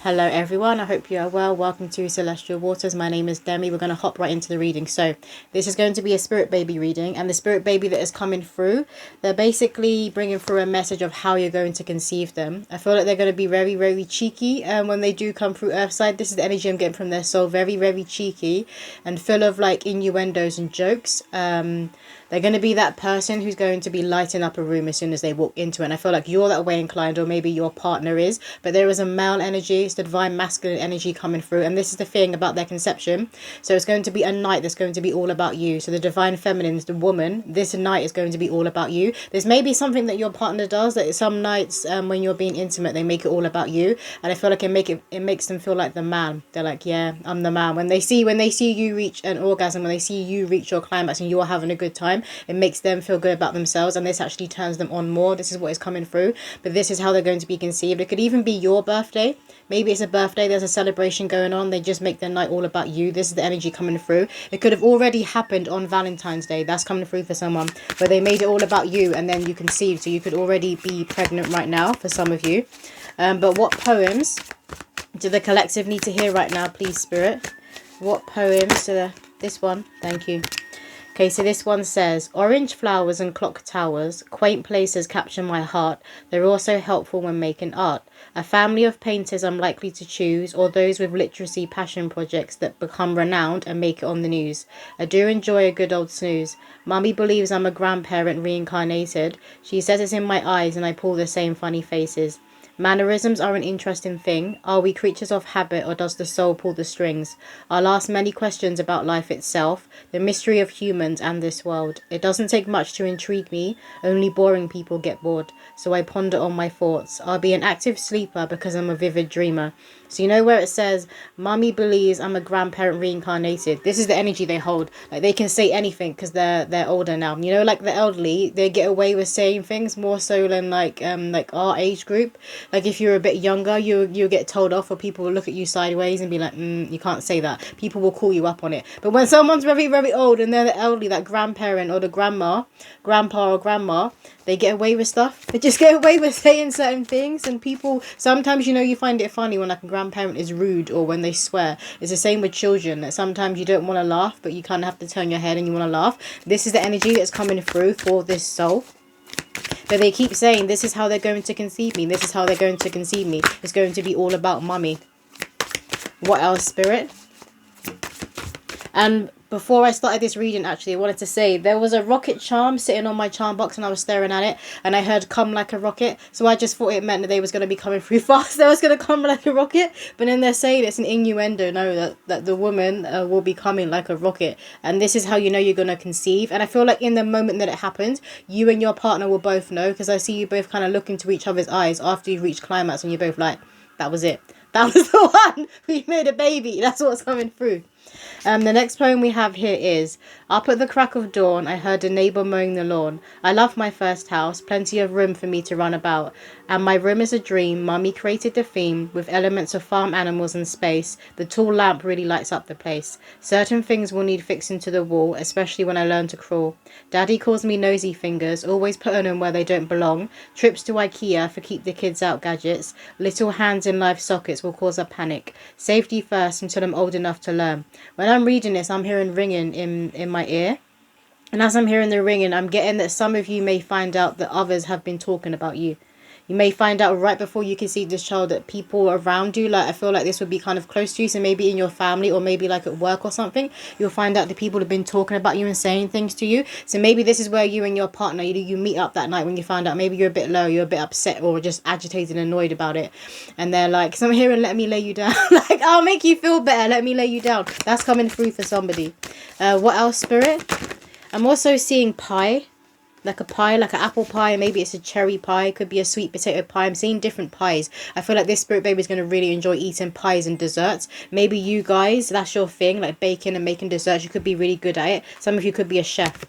Hello everyone, I hope you are well. Welcome to Celestial Waters. My name is Demi. We're going to hop right into the reading. So this is going to be a spirit baby reading, and the spirit baby that is coming through, they're basically bringing through a message of how you're going to conceive them. I feel like they're going to be very, very cheeky when they do come through Earthside. This is the energy I'm getting from their soul. Very, very cheeky and full of like innuendos and jokes. They're going to be that person who's going to be lighting up a room as soon as they walk into it. And I feel like you're that way inclined, or maybe your partner is. But there is a male energy, it's the divine masculine energy coming through. And this is the thing about their conception. So it's going to be a night that's going to be all about you. So the divine feminine is the woman. This night is going to be all about you. There's maybe something that your partner does, that some nights when you're being intimate, they make it all about you. And I feel like it makes them feel like the man. They're like, yeah, I'm the man. When they see you reach an orgasm, when they see you reach your climax and you're having a good time, it makes them feel good about themselves, and this actually turns them on more. This is what is coming through, but this is how they're going to be conceived. It could even be your birthday. Maybe it's a birthday, there's a celebration going on, they just make their night all about you. This is the energy coming through. It could have already happened on Valentine's Day. That's coming through for someone, where they made it all about you and then you conceived. So you could already be pregnant right now for some of you. But what poems do the collective need to hear right now, please, Spirit? What poems do this one? Thank you. Okay, so this one says, orange flowers and clock towers, quaint places capture my heart. They're also helpful when making art. A family of painters I'm likely to choose, or those with literacy passion projects that become renowned and make it on the news. I do enjoy a good old snooze. Mummy believes I'm a grandparent reincarnated. She says it's in my eyes and I pull the same funny faces. Mannerisms are an interesting thing. Are we creatures of habit, or does the soul pull the strings? I'll ask many questions about life itself, the mystery of humans and this world. It doesn't take much to intrigue me, only boring people get bored, so I ponder on my thoughts. I'll be an active sleeper because I'm a vivid dreamer. So you know where it says, Mummy believes I'm a grandparent reincarnated. This is the energy they hold. Like, they can say anything because they're older now. You know, like the elderly, they get away with saying things more so than like our age group. Like if you're a bit younger, you get told off, or people will look at you sideways and be like, you can't say that. People will call you up on it. But when someone's very, very old and they're the elderly, that grandparent or the grandpa or grandma, they get away with stuff. They just get away with saying certain things, and people, sometimes, you find it funny when like a grandparent is rude or when they swear. It's the same with children, that sometimes you don't want to laugh, but you kind of have to turn your head and you want to laugh. This is the energy that's coming through for this soul. But they keep saying, this is how they're going to conceive me. This is how they're going to conceive me. It's going to be all about mummy. What else, Spirit? And before I started this reading, actually, I wanted to say there was a rocket charm sitting on my charm box and I was staring at it and I heard come like a rocket. So I just thought it meant that they was going to be coming through fast. They was going to come like a rocket. But then they're saying it's an innuendo, no, that the woman will be coming like a rocket. And this is how you know you're going to conceive. And I feel like in the moment that it happens, you and your partner will both know, because I see you both kind of look into each other's eyes after you reach climax and you're both like, that was it. That was the one. We made a baby. That's what's coming through. The next poem we have here is, up at the crack of dawn, I heard a neighbour mowing the lawn. I love my first house, plenty of room for me to run about. And my room is a dream. Mummy created the theme with elements of farm animals and space. The tall lamp really lights up the place. Certain things will need fixing to the wall, especially when I learn to crawl. Daddy calls me nosy fingers, always putting them where they don't belong. Trips to IKEA for keep the kids out gadgets. Little hands in live sockets will cause a panic. Safety first until I'm old enough to learn. When I'm reading this, I'm hearing ringing in my ear. And as I'm hearing the ringing, I'm getting that some of you may find out that others have been talking about you. You may find out right before you conceive this child that people around you, like I feel like this would be kind of close to you. So maybe in your family or maybe like at work or something, you'll find out that people have been talking about you and saying things to you. So maybe this is where you and your partner, you meet up that night when you find out maybe you're a bit low, you're a bit upset or just agitated and annoyed about it. And they're like, so I'm here and let me lay you down. Like, I'll make you feel better. Let me lay you down. That's coming through for somebody. What else, Spirit? I'm also seeing pie. Like a pie, like an apple pie, maybe it's a cherry pie, could be a sweet potato pie. I'm seeing different pies. I feel like this spirit baby is going to really enjoy eating pies and desserts. Maybe you guys, that's your thing, like baking and making desserts. You could be really good at it. Some of you could be a chef.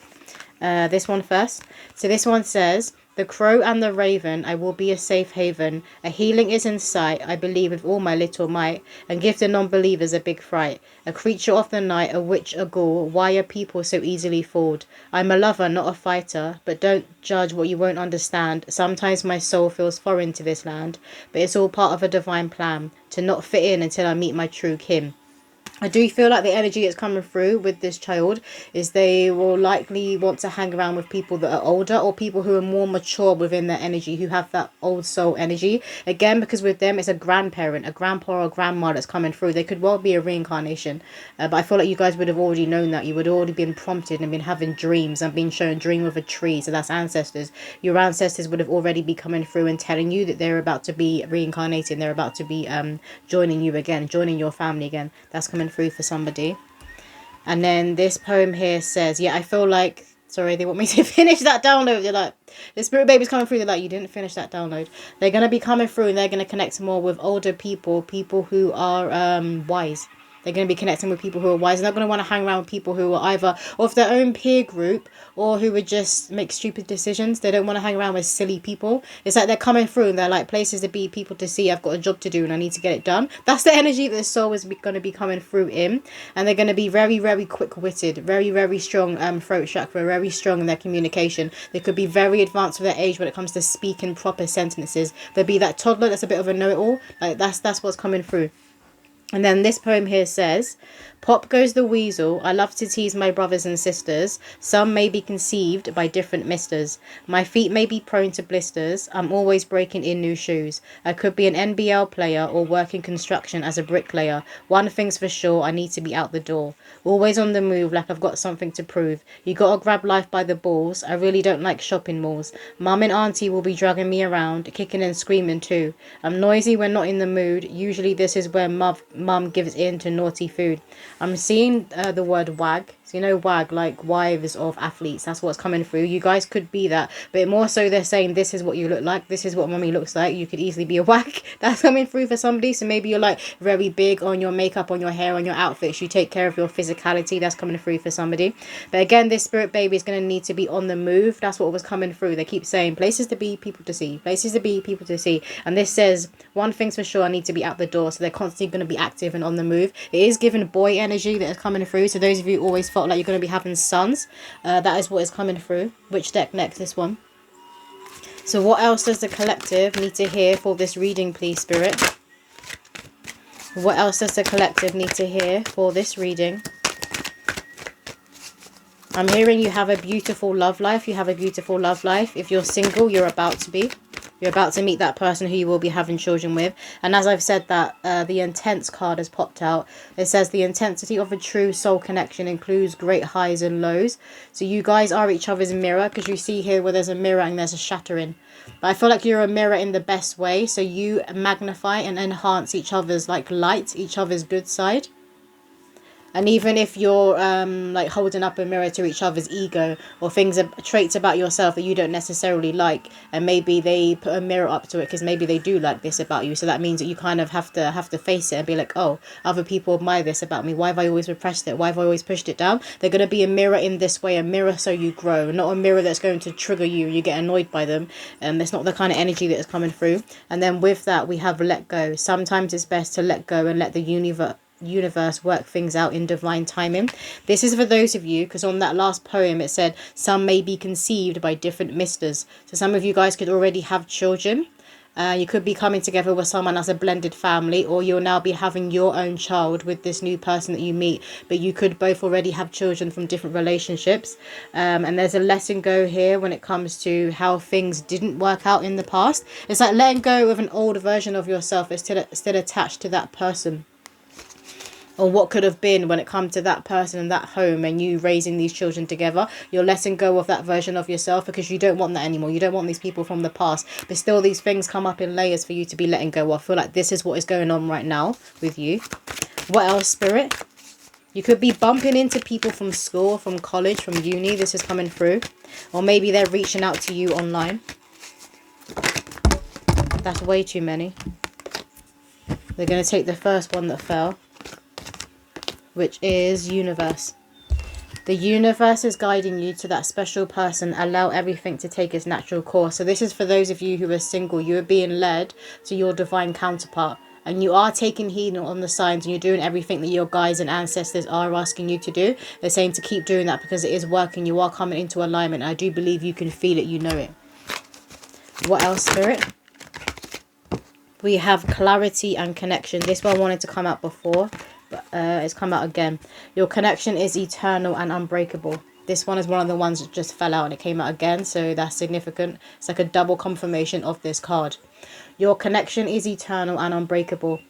This one first. So this one says, The crow and the raven, I will be a safe haven. A healing is in sight, I believe with all my little might, and give the non-believers a big fright. A creature of the night, a witch, a ghoul, why are people so easily fooled? I'm a lover, not a fighter, but don't judge what you won't understand. Sometimes my soul feels foreign to this land, but it's all part of a divine plan, to not fit in until I meet my true kin. I do feel like the energy that's coming through with this child is they will likely want to hang around with people that are older or people who are more mature within their energy, who have that old soul energy. Again, because with them, it's a grandparent, a grandpa or grandma that's coming through. They could well be a reincarnation. But I feel like you guys would have already known that. You would have already been prompted and been having dreams and been shown dream of a tree. So that's ancestors. Your ancestors would have already be coming through and telling you that they're about to be reincarnated. They're about to be joining you again, joining your family again. That's coming through for somebody. And then this poem here says, yeah, I feel like, sorry, they want me to finish that download. They're like, the spirit baby's coming through. They're like, you didn't finish that download. They're going to be coming through and they're going to connect more with older people, people who are wise. They're going to be connecting with people who are wise. They're not going to want to hang around with people who are either of their own peer group or who would just make stupid decisions. They don't want to hang around with silly people. It's like they're coming through and they're like places to be, people to see. I've got a job to do and I need to get it done. That's the energy that the soul is going to be coming through in. And they're going to be very, very quick-witted, very, very strong throat chakra, very strong in their communication. They could be very advanced for their age when it comes to speaking proper sentences. There'll be that toddler that's a bit of a know-it-all. Like that's what's coming through. And then this poem here says, Pop goes the weasel, I love to tease my brothers and sisters. Some may be conceived by different misters. My feet may be prone to blisters. I'm always breaking in new shoes. I could be an NBL player or work in construction as a bricklayer. One thing's for sure, I need to be out the door. Always on the move like I've got something to prove. You gotta grab life by the balls. I really don't like shopping malls. Mum and auntie will be dragging me around, kicking and screaming too. I'm noisy when not in the mood. Usually this is where mum gives in to naughty food. I'm seeing the word wag. So you know wag, like wives of athletes. That's what's coming through. You guys could be that. But more so they're saying this is what you look like. This is what mummy looks like. You could easily be a wag. That's coming through for somebody. So maybe you're like very big on your makeup, on your hair, on your outfits. You take care of your physicality. That's coming through for somebody. But again, this spirit baby is going to need to be on the move. That's what was coming through. They keep saying places to be, people to see. Places to be, people to see. And this says one thing's for sure, I need to be out the door. So they're constantly going to be active and on the move. It is given boy energy that is coming through. So those of you who always felt like you're going to be having sons, that is what is coming through. Which deck next? This one. So what else does the collective need to hear for this reading, please, Spirit? What else does the collective need to hear for this reading? I'm hearing you have a beautiful love life. You have a beautiful love life. If you're single, you're about to be. You're about to meet that person who you will be having children with. And as I've said that, the intense card has popped out. It says the intensity of a true soul connection includes great highs and lows. So you guys are each other's mirror, because you see here where there's a mirror and there's a shattering. But I feel like you're a mirror in the best way. So you magnify and enhance each other's like light, each other's good side. And even if you're like holding up a mirror to each other's ego or things, traits about yourself that you don't necessarily like, and maybe they put a mirror up to it because maybe they do like this about you. So that means that you kind of have to face it and be like, oh, other people admire this about me. Why have I always repressed it? Why have I always pushed it down? They're going to be a mirror in this way, a mirror so you grow, not a mirror that's going to trigger you. You get annoyed by them. That's not the kind of energy that is coming through. And then with that, we have let go. Sometimes it's best to let go and let the universe work things out in divine timing. This is for those of you, because on that last poem it said some may be conceived by different misters. So some of you guys could already have children. You could be coming together with someone as a blended family, or you'll now be having your own child with this new person that you meet, but you could both already have children from different relationships. And there's a letting go here when it comes to how things didn't work out in the past. It's like letting go of an old version of yourself that's still attached to that person, or what could have been when it comes to that person and that home and you raising these children together. You're letting go of that version of yourself because you don't want that anymore. You don't want these people from the past. But still these things come up in layers for you to be letting go of. I feel like this is what is going on right now with you. What else, Spirit? You could be bumping into people from school, from college, from uni. This is coming through. Or maybe they're reaching out to you online. That's way too many. They're going to take the first one that fell, which is universe. The universe is guiding you to that special person. Allow everything to take its natural course. So this is for those of you who are single. You are being led to your divine counterpart. And you are taking heed on the signs, and you're doing everything that your guides and ancestors are asking you to do. They're saying to keep doing that because it is working. You are coming into alignment. I do believe you can feel it. You know it. What else, Spirit? We have clarity and connection. This one wanted to come out before, but it's come out again. Your connection is eternal and unbreakable. This one is one of the ones that just fell out and it came out again, so that's significant. It's like a double confirmation of this card. Your connection is eternal and unbreakable.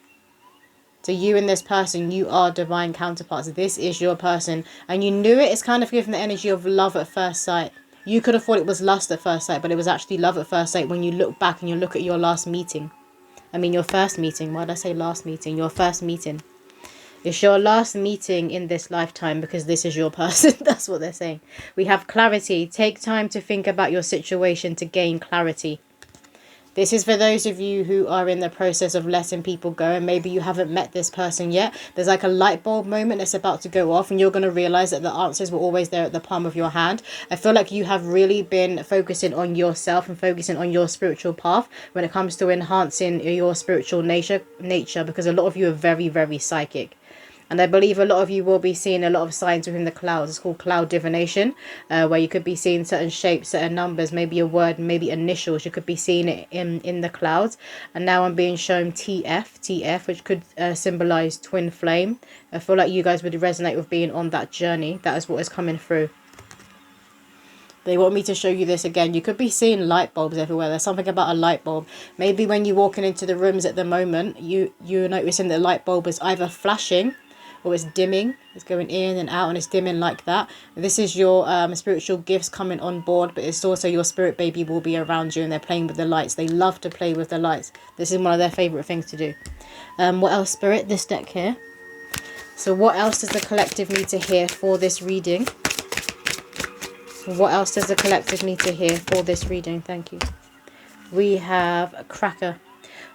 So you and this person, you are divine counterparts. This is your person. And you knew it. It's kind of giving the energy of love at first sight. You could have thought it was lust at first sight, but it was actually love at first sight when you look back and you look at your last meeting. I mean, your first meeting. Why did I say last meeting? Your first meeting. It's your last meeting in this lifetime because this is your person. That's what they're saying. We have clarity. Take time to think about your situation to gain clarity. This is for those of you who are in the process of letting people go and maybe you haven't met this person yet. There's like a light bulb moment that's about to go off and you're going to realize that the answers were always there at the palm of your hand. I feel like you have really been focusing on yourself and focusing on your spiritual path when it comes to enhancing your spiritual nature because a lot of you are very, very psychic. And I believe a lot of you will be seeing a lot of signs within the clouds. It's called cloud divination, where you could be seeing certain shapes, certain numbers, maybe a word, maybe initials. You could be seeing it in the clouds. And now I'm being shown TF, which could symbolize twin flame. I feel like you guys would resonate with being on that journey. That is what is coming through. They want me to show you this again. You could be seeing light bulbs everywhere. There's something about a light bulb. Maybe when you're walking into the rooms at the moment, you're noticing the light bulb is either flashing or it's dimming. It's going in and out and it's dimming like that. This is your spiritual gifts coming on board, but it's also your spirit baby will be around you and they're playing with the lights. They love to play with the lights. This is one of their favorite things to do. What else, Spirit? This deck here. So what else does the collective need to hear for this reading? What else does the collective need to hear for this reading? Thank you. We have a cracker.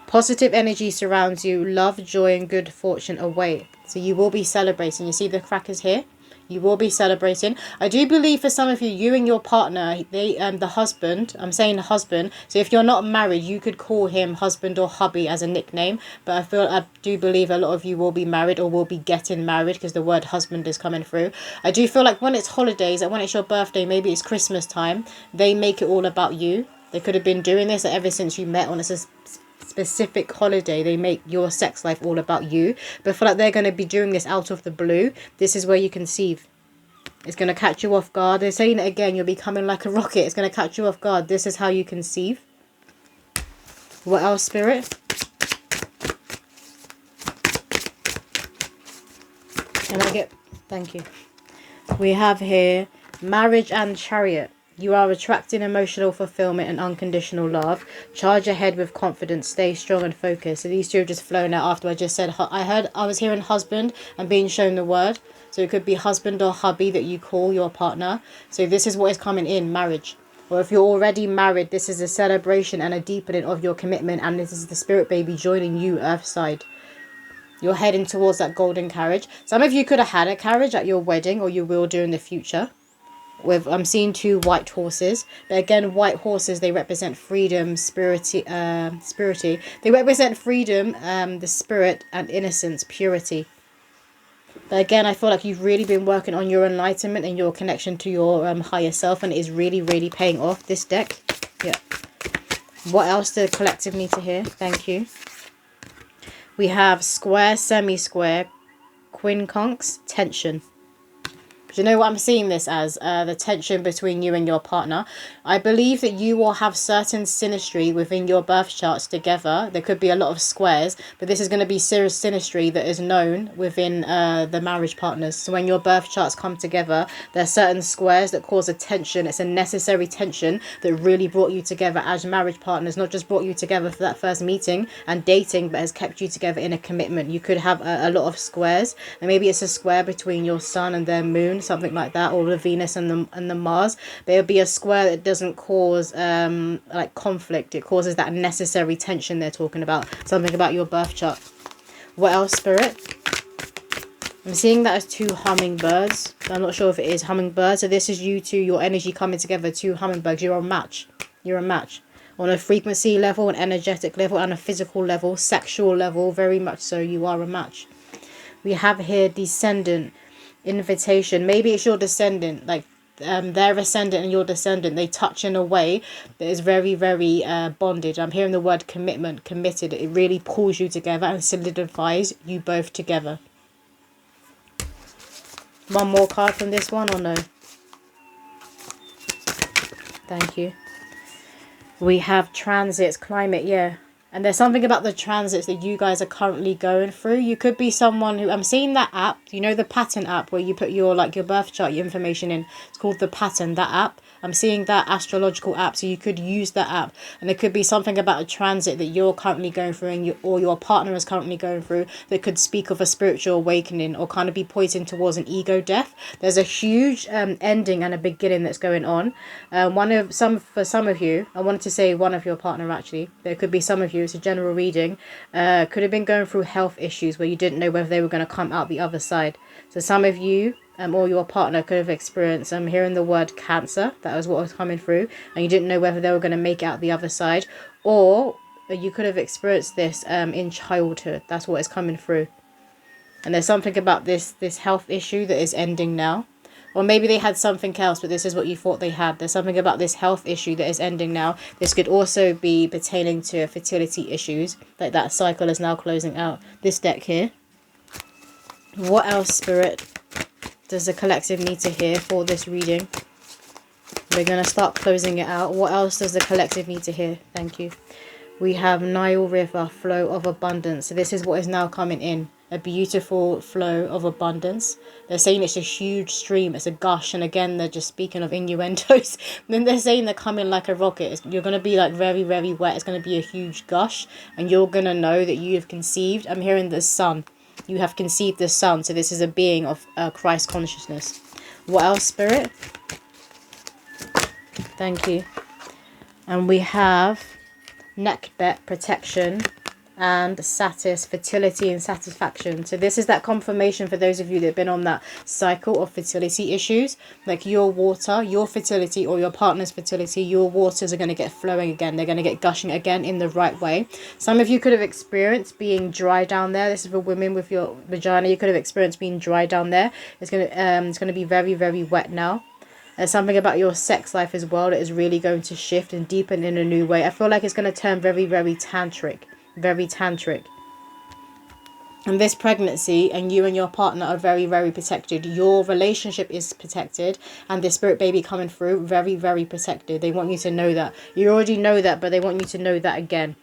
Positive energy surrounds you. Love, joy, and good fortune await. So you will be celebrating. You see the crackers here? You will be celebrating. I do believe for some of you, you and your partner, the husband, I'm saying the husband. So if you're not married, you could call him husband or hubby as a nickname. But I do believe a lot of you will be married or will be getting married because the word husband is coming through. I do feel like when it's holidays and when it's your birthday, maybe it's Christmas time, they make it all about you. They could have been doing this ever since you met on a specific holiday. They make your sex life all about you, but I feel like they're going to be doing this out of the blue. This is where you conceive. It's going to catch you off guard. They're saying it again. You're becoming like a rocket. It's going to catch you off guard. This is how you conceive. What else, Spirit? Can I get... Thank you. We have here marriage and chariot. You are attracting emotional fulfillment and unconditional love. Charge ahead with confidence. Stay strong and focused. So these two have just flown out after I just said... I was hearing husband and being shown the word. So it could be husband or hubby that you call your partner. So this is what is coming in, marriage. Or if you're already married, this is a celebration and a deepening of your commitment. And this is the spirit baby joining you, Earthside. You're heading towards that golden carriage. Some of you could have had a carriage at your wedding, or you will do in the future. I'm seeing 2 white horses, but again, white horses, they represent freedom, spirity. They represent freedom, the spirit, and innocence, purity. But again, I feel like you've really been working on your enlightenment and your connection to your higher self, and it is really, really paying off, this deck. Yeah. What else do the collective need to hear? Thank you. We have square, semi-square, quincunx, tension. Do you know what I'm seeing this as? The tension between you and your partner. I believe that you will have certain synastry within your birth charts together. There could be a lot of squares, but this is going to be serious synastry that is known within the marriage partners. So when your birth charts come together, there are certain squares that cause a tension. It's a necessary tension that really brought you together as marriage partners, not just brought you together for that first meeting and dating, but has kept you together in a commitment. You could have a lot of squares, and maybe it's a square between your sun and their moon, something like that, or the Venus and the Mars. But it'll be a square that doesn't cause like conflict. It causes that necessary tension they're talking about. Something about your birth chart. What else, Spirit? I'm seeing that as 2 hummingbirds. I'm not sure if it is hummingbirds. So this is you two, your energy coming together, 2 hummingbirds. You're a match. You're a match. On a frequency level, an energetic level, and a physical level, sexual level, very much so, you are a match. We have here descendant, invitation. Maybe it's your descendant, like their ascendant and your descendant. They touch in a way that is very, very bonded. I'm hearing the word commitment, committed. It really pulls you together and solidifies you both together. One more card from this one or no? Thank you. We have transits, climate, yeah. And there's something about the transits that you guys are currently going through. You could be someone who, I'm seeing that app, you know, the pattern app where you put your, like, your birth chart, your information in. It's called the pattern, that app. I'm seeing that astrological app, so you could use that app. And there could be something about a transit that you're currently going through and or your partner is currently going through that could speak of a spiritual awakening or kind of be pointing towards an ego death. There's a huge ending and a beginning that's going on. For some of you, I wanted to say one of your partner actually. There could be some of you, it's a general reading, could have been going through health issues where you didn't know whether they were going to come out the other side. So some of you or your partner could have experienced, I'm hearing the word cancer, that was what was coming through, and you didn't know whether they were going to make it out the other side, or you could have experienced this in childhood. That's what is coming through. And there's something about this health issue that is ending now. Or maybe they had something else, but this is what you thought they had. There's something about this health issue that is ending now. This could also be pertaining to fertility issues. Like that cycle is now closing out. This deck here. What else, Spirit, does the collective need to hear for this reading? We're going to start closing it out. What else does the collective need to hear? Thank you. We have Nile River, flow of abundance. So this is what is now coming in. A beautiful flow of abundance. They're saying it's a huge stream. It's a gush. And again, they're just speaking of innuendos. Then they're saying they're coming like a rocket. You're going to be like very, very wet. It's going to be a huge gush. And you're going to know that you have conceived. I'm hearing the sun. You have conceived the sun. So this is a being of Christ consciousness. What else, Spirit? Thank you. And we have neckbet, protection, and satis, fertility and satisfaction. So this is that confirmation for those of you that have been on that cycle of fertility issues. Like your water, your fertility, or your partner's fertility, your waters are going to get flowing again. They're going to get gushing again in the right way. Some of you could have experienced being dry down there. This is for women with your vagina. You could have experienced being dry down there. It's going to be very, very wet now. There's something about your sex life as well that is really going to shift and deepen in a new way. I feel like it's going to turn very, very tantric. Very tantric. And this pregnancy and you and your partner are very, very protected. Your relationship is protected, and this spirit baby coming through, very, very protected. They want you to know that. You already know that, but they want you to know that again.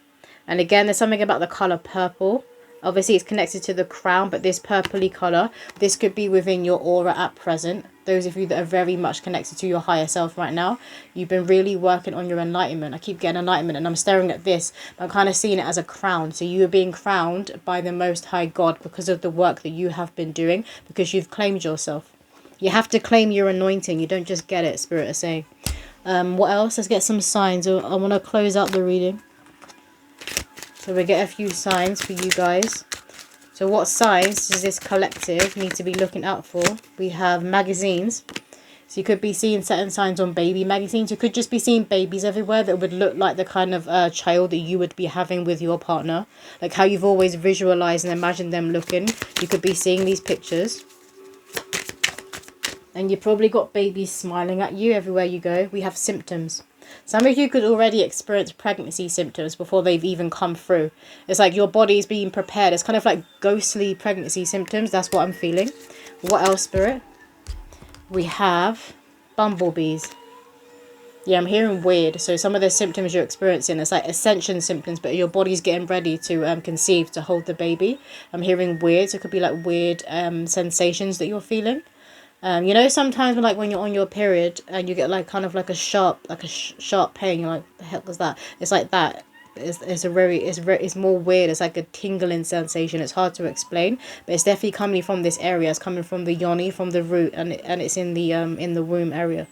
And again, there's something about the color purple. Obviously, it's connected to the crown, but this purpley color, this could be within your aura at present. Those of you that are very much connected to your higher self right now, you've been really working on your enlightenment. I keep getting enlightenment, and I'm staring at this, but I'm kind of seeing it as a crown. So you are being crowned by the Most High God because of the work that you have been doing, because you've claimed yourself. You have to claim your anointing. You don't just get it, Spirit is saying. What else? Let's get some signs. I want to close out the reading. So we get a few signs for you guys. So what signs does this collective need to be looking out for? We have magazines. So you could be seeing certain signs on baby magazines. You could just be seeing babies everywhere that would look like the kind of child that you would be having with your partner. Like how you've always visualized and imagined them looking. You could be seeing these pictures. And you've probably got babies smiling at you everywhere you go. We have symptoms. Some of you could already experience pregnancy symptoms before they've even come through. It's like your body's being prepared. It's kind of like ghostly pregnancy symptoms. That's what I'm feeling. What else, Spirit? We have bumblebees. Yeah, I'm hearing weird. So some of the symptoms you're experiencing, it's like ascension symptoms, but your body's getting ready to conceive, to hold the baby. I'm hearing weird. So it could be like weird sensations that you're feeling. You know, sometimes when you're on your period and you get like kind of like a sharp pain, you're like, the heck was that? It's like that. It's more weird. It's like a tingling sensation. It's hard to explain, but it's definitely coming from this area. It's coming from the yoni, from the root, and it's in the womb area.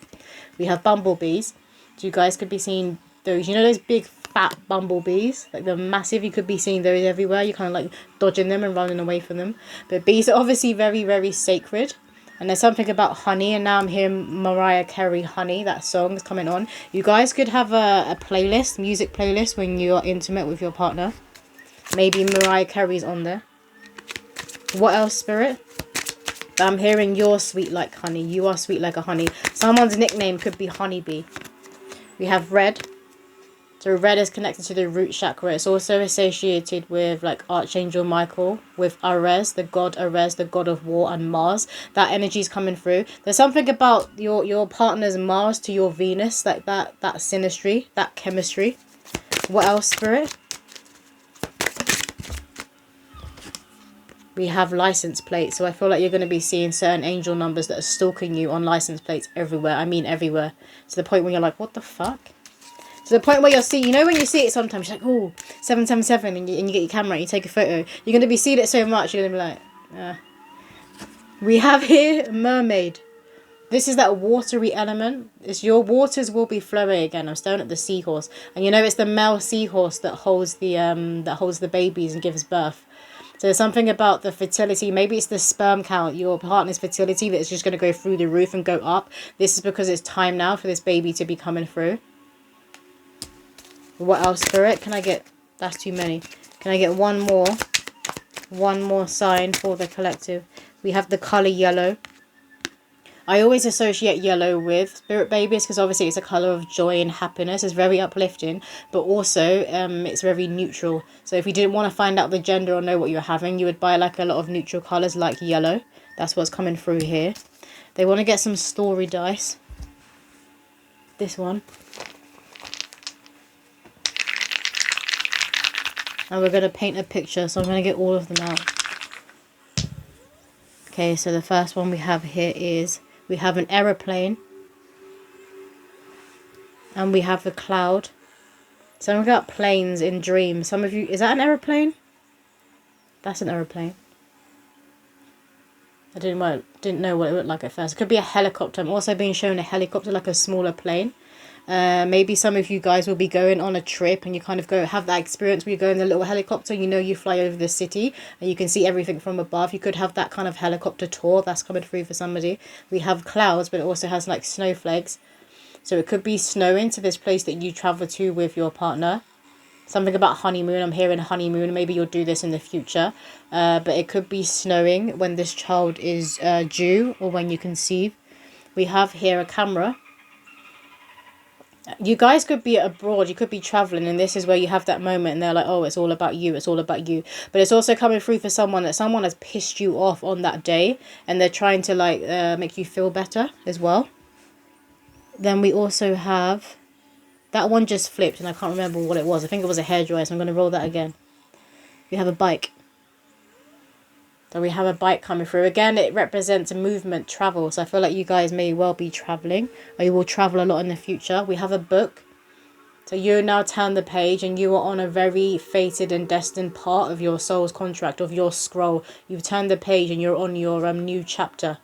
We have bumblebees. So you guys could be seeing those, you know, those big fat bumblebees, like the massive. You could be seeing those everywhere. You're kind of like dodging them and running away from them. But bees are obviously very, very sacred. And there's something about honey, and now I'm hearing Mariah Carey, Honey, that song is coming on. You guys could have a playlist, music playlist, when you're intimate with your partner. Maybe Mariah Carey's on there. What else, Spirit? I'm hearing you're sweet like honey. You are sweet like a honey. Someone's nickname could be Honeybee. We have red. So red is connected to the root chakra. It's also associated with like Archangel Michael, with Ares, the god of war, and Mars. That energy is coming through. There's something about your partner's Mars to your Venus, like that synastry, that chemistry. What else, Spirit? We have license plates. So I feel like you're going to be seeing certain angel numbers that are stalking you on license plates everywhere. I mean everywhere. To the point where you're like, what the fuck? To the point where you'll see, you know when you see it sometimes, you're like, oh, 777, and you get your camera and you take a photo. You're going to be seeing it so much, you're going to be like, We have here mermaid. This is that watery element. It's your waters will be flowing again. I'm staring at the seahorse. And you know it's the male seahorse that holds the babies and gives birth. So there's something about the fertility. Maybe it's the sperm count, your partner's fertility, that's just going to go through the roof and go up. This is because it's time now for this baby to be coming through. What else, Spirit? Can I get... That's too many. Can I get one more? One more sign for the collective. We have the colour yellow. I always associate yellow with spirit babies because obviously it's a colour of joy and happiness. It's very uplifting, but also it's very neutral. So if you didn't want to find out the gender or know what you're having, you would buy like a lot of neutral colours like yellow. That's what's coming through here. They want to get some story dice. This one. And we're going to paint a picture, so I'm going to get all of them out. Okay, so the first one we have here is, we have an aeroplane. And we have a cloud. So I've got planes in dreams. Some of you, is that an aeroplane? That's an aeroplane. I didn't know what it looked like at first. It could be a helicopter. I'm also being shown a helicopter, like a smaller plane. Maybe some of you guys will be going on a trip and you kind of have that experience where you go in the little helicopter, you know, you fly over the city and you can see everything from above. You could have that kind of helicopter tour that's coming through for somebody. We have clouds, but it also has like snowflakes. So it could be snowing to this place that you travel to with your partner. Something about honeymoon. I'm hearing honeymoon. Maybe you'll do this in the future. But it could be snowing when this child is due or when you conceive. We have here a camera. You guys could be abroad, you could be traveling, and this is where you have that moment and they're like, oh, it's all about you, it's all about you. But it's also coming through for someone that someone has pissed you off on that day and they're trying to like make you feel better as well. Then we also have, that one just flipped and I can't remember what it was. I think it was a hairdryer, so I'm going to roll that again. We have a bike. So we have a bike coming through. Again, it represents movement, travel. So I feel like you guys may well be traveling, or you will travel a lot in the future. We have a book. So you now turn the page and you are on a very fated and destined part of your soul's contract, of your scroll. You've turned the page and you're on your new chapter.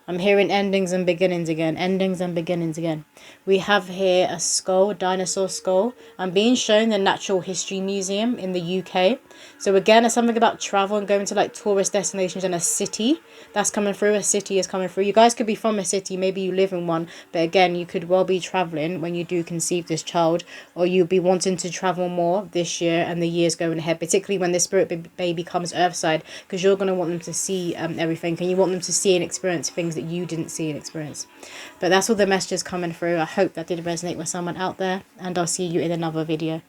I'm hearing endings and beginnings again. Endings and beginnings again. We have here a skull, a dinosaur skull. I'm being shown the Natural History Museum in the UK. So again, it's something about travel and going to like tourist destinations and a city. That's coming through. A city is coming through. You guys could be from a city. Maybe you live in one. But again, you could well be traveling when you do conceive this child. Or you'll be wanting to travel more this year and the years going ahead. Particularly when this spirit baby comes earthside. Because you're going to want them to see everything. And you want them to see and experience things that you didn't see and experience. But that's all the messages coming through. I hope that did resonate with someone out there. And I'll see you in another video.